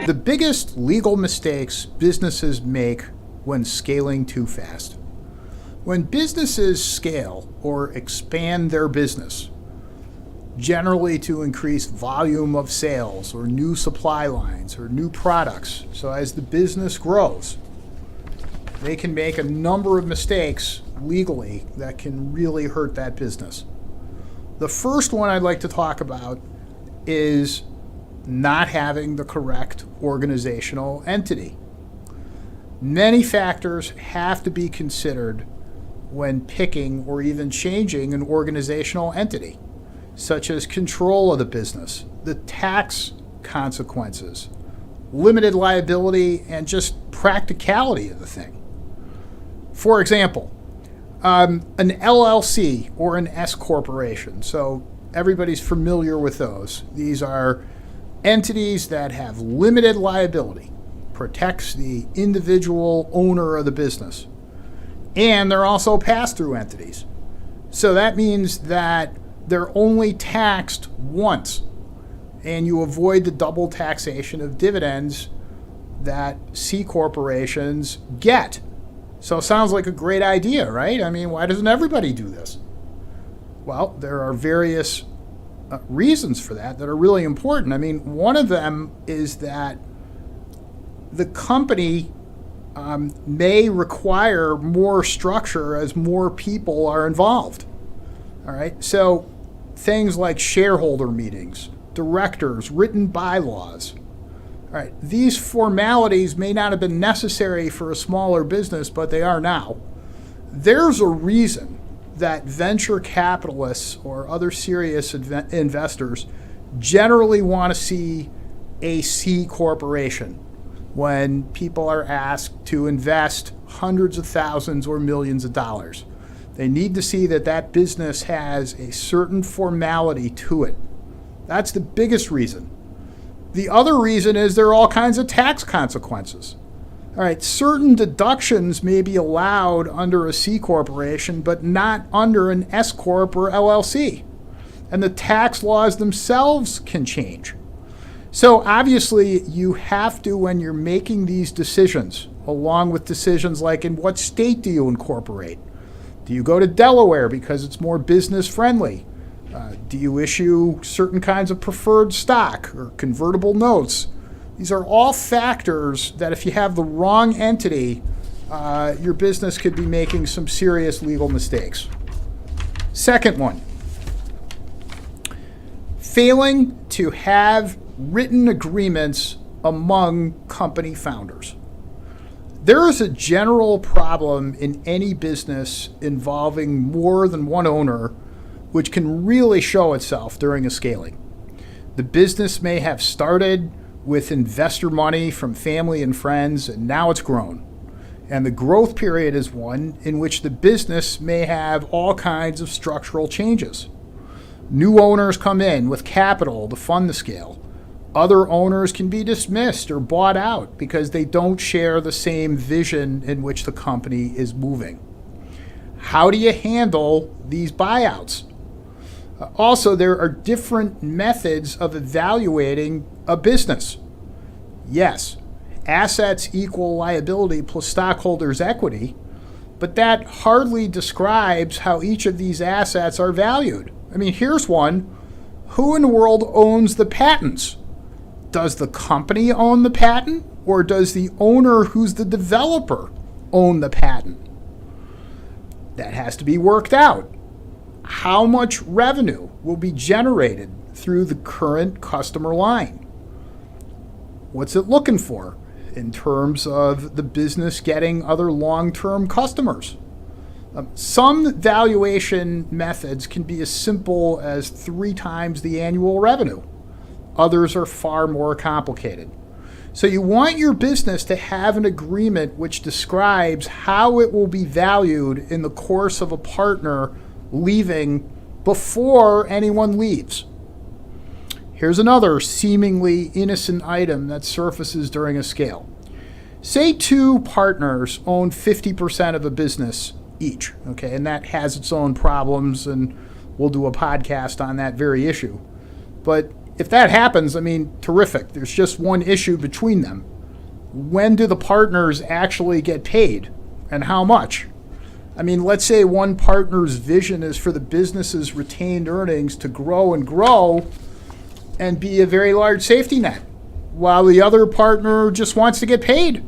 The biggest legal mistakes businesses make when scaling too fast. When businesses scale or expand their business, generally to increase volume of sales or new supply lines or new products, so as the business grows, they can make a number of mistakes legally that can really hurt that business. The first one I'd like to talk about is not having the correct organizational entity. Many factors have to be considered when picking or even changing an organizational entity, such as control of the business, the tax consequences, limited liability, and just practicality of the thing. For example, an LLC or an S corporation. So everybody's familiar with those. These are entities that have limited liability, protects the individual owner of the business. And they're also pass-through entities. So that means that they're only taxed once, and you avoid the double taxation of dividends that C corporations get. So it sounds like a great idea, right? I mean, why doesn't everybody do this? Well, there are various reasons for that are really important. I mean, one of them is that the company may require more structure as more people are involved. All right, so things like shareholder meetings, directors, written bylaws. All right, these formalities may not have been necessary for a smaller business, but they are now. There's a reason that venture capitalists or other serious investors generally want to see a C corporation when people are asked to invest hundreds of thousands or millions of dollars. They need to see that that business has a certain formality to it. That's the biggest reason. The other reason is there are all kinds of tax consequences. All right, certain deductions may be allowed under a C corporation, but not under an S corp or LLC. And the tax laws themselves can change. So obviously you have to, when you're making these decisions, along with decisions like in what state do you incorporate? Do you go to Delaware because it's more business friendly? Do you issue certain kinds of preferred stock or convertible notes? These are all factors that if you have the wrong entity, your business could be making some serious legal mistakes. Second one, failing to have written agreements among company founders. There is a general problem in any business involving more than one owner, which can really show itself during a scaling. The business may have started with investor money from family and friends, and now it's grown. And the growth period is one in which the business may have all kinds of structural changes. New owners come in with capital to fund the scale. Other owners can be dismissed or bought out because they don't share the same vision in which the company is moving. How do you handle these buyouts? Also, there are different methods of evaluating a business. Yes, assets equal liability plus stockholders' equity, but that hardly describes how each of these assets are valued. I mean, here's one. Who in the world owns the patents? Does the company own the patent, or does the owner who's the developer own the patent? That has to be worked out. How much revenue will be generated through the current customer line? What's it looking for in terms of the business getting other long-term customers? Some valuation methods can be as simple as 3 times the annual revenue. Others are far more complicated. So you want your business to have an agreement which describes how it will be valued in the course of a partner leaving before anyone leaves. Here's another seemingly innocent item that surfaces during a scale. Say 2 partners own 50% of a business each, okay, and that has its own problems, and we'll do a podcast on that very issue. But if that happens, I mean, terrific. There's just one issue between them. When do the partners actually get paid, and how much? I mean, let's say one partner's vision is for the business's retained earnings to grow and grow and be a very large safety net, while the other partner just wants to get paid.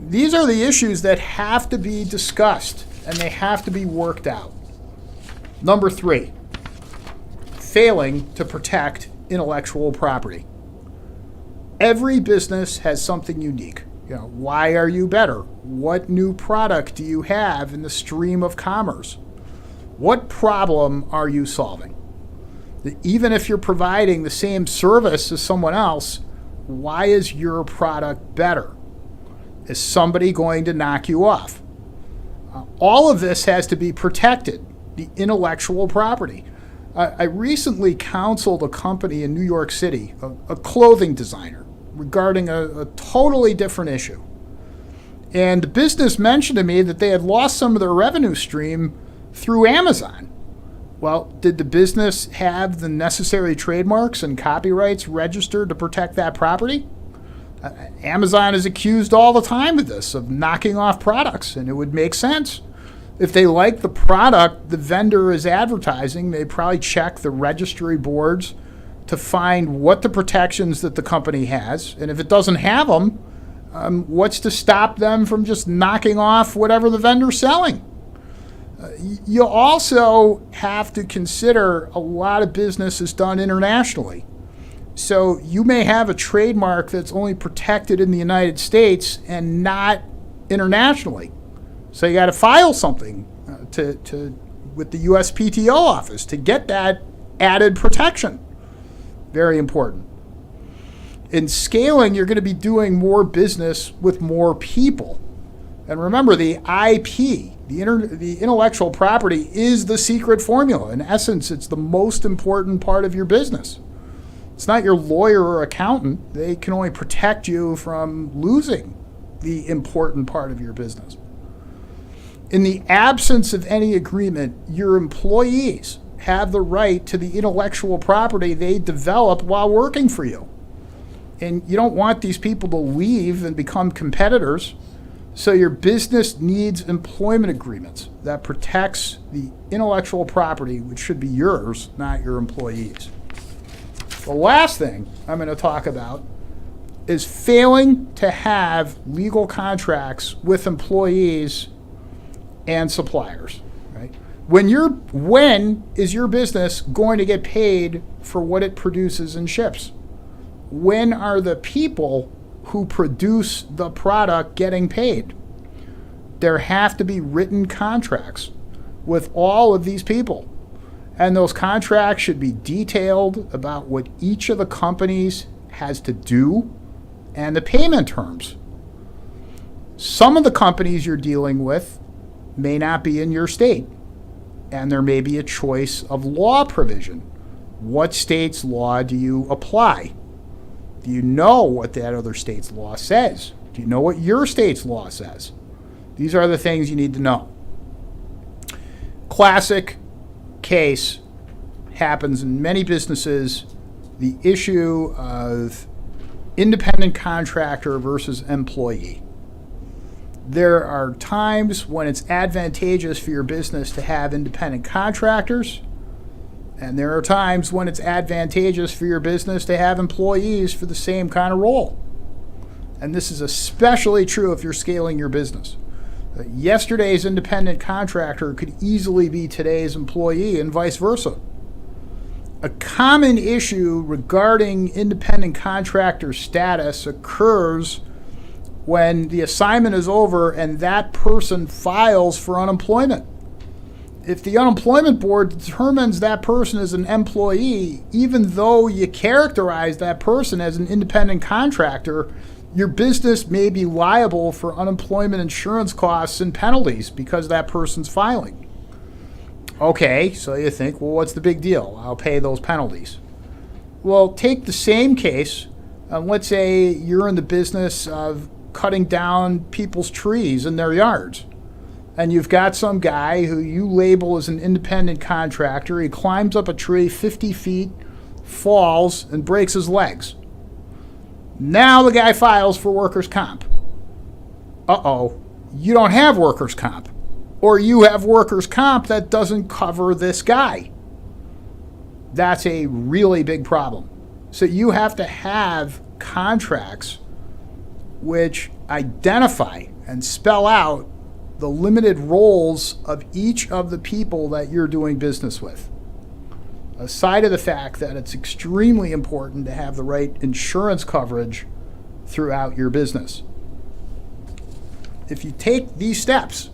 These are the issues that have to be discussed, and they have to be worked out. Number 3, failing to protect intellectual property. Every business has something unique. Why are you better? What new product do you have in the stream of commerce? What problem are you solving? Even if you're providing the same service as someone else, why is your product better? Is somebody going to knock you off? All of this has to be protected, the intellectual property. I recently counseled a company in New York City, a clothing designer, regarding a totally different issue. And the business mentioned to me that they had lost some of their revenue stream through Amazon. Well, did the business have the necessary trademarks and copyrights registered to protect that property? Amazon is accused all the time of this, of knocking off products, and it would make sense. If they like the product the vendor is advertising, they'd probably check the registry boards to find what the protections that the company has. And if it doesn't have them, what's to stop them from just knocking off whatever the vendor's selling? You also have to consider a lot of business is done internationally. So you may have a trademark that's only protected in the United States and not internationally. So you got to file something with the USPTO office to get that added protection. Very important. In scaling, you're going to be doing more business with more people. And remember, the IP, the intellectual property, is the secret formula. In essence, it's the most important part of your business. It's not your lawyer or accountant. They can only protect you from losing the important part of your business. In the absence of any agreement, your employees have the right to the intellectual property they develop while working for you. And you don't want these people to leave and become competitors. So your business needs employment agreements that protects the intellectual property, which should be yours, not your employees. The last thing I'm going to talk about is failing to have legal contracts with employees and suppliers. Right? When is your business going to get paid for what it produces and ships? When are the people who produce the product getting paid? There have to be written contracts with all of these people. And those contracts should be detailed about what each of the companies has to do and the payment terms. Some of the companies you're dealing with may not be in your state, and there may be a choice of law provision. What state's law do you apply? Do you know what that other state's law says? Do you know what your state's law says? These are the things you need to know. Classic case happens in many businesses, the issue of independent contractor versus employee. There are times when it's advantageous for your business to have independent contractors, and there are times when it's advantageous for your business to have employees for the same kind of role. And this is especially true if you're scaling your business. Yesterday's independent contractor could easily be today's employee and vice versa. A common issue regarding independent contractor status occurs when the assignment is over and that person files for unemployment. If the unemployment board determines that person is an employee, even though you characterize that person as an independent contractor, your business may be liable for unemployment insurance costs and penalties because that person's filing. Okay, so you think, well, what's the big deal? I'll pay those penalties. Well, take the same case. Let's say you're in the business of cutting down people's trees in their yards. And you've got some guy who you label as an independent contractor. He climbs up a tree 50 feet falls, and breaks his legs. Now the guy files for workers' comp. Uh-oh, you don't have workers' comp. Or you have workers' comp that doesn't cover this guy. That's a really big problem. So you have to have contracts which identify and spell out the limited roles of each of the people that you're doing business with. Aside of the fact that it's extremely important to have the right insurance coverage throughout your business. If you take these steps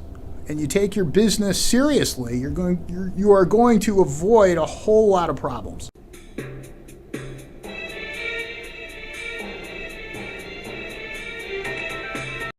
and you take your business seriously, you are going to avoid a whole lot of problems.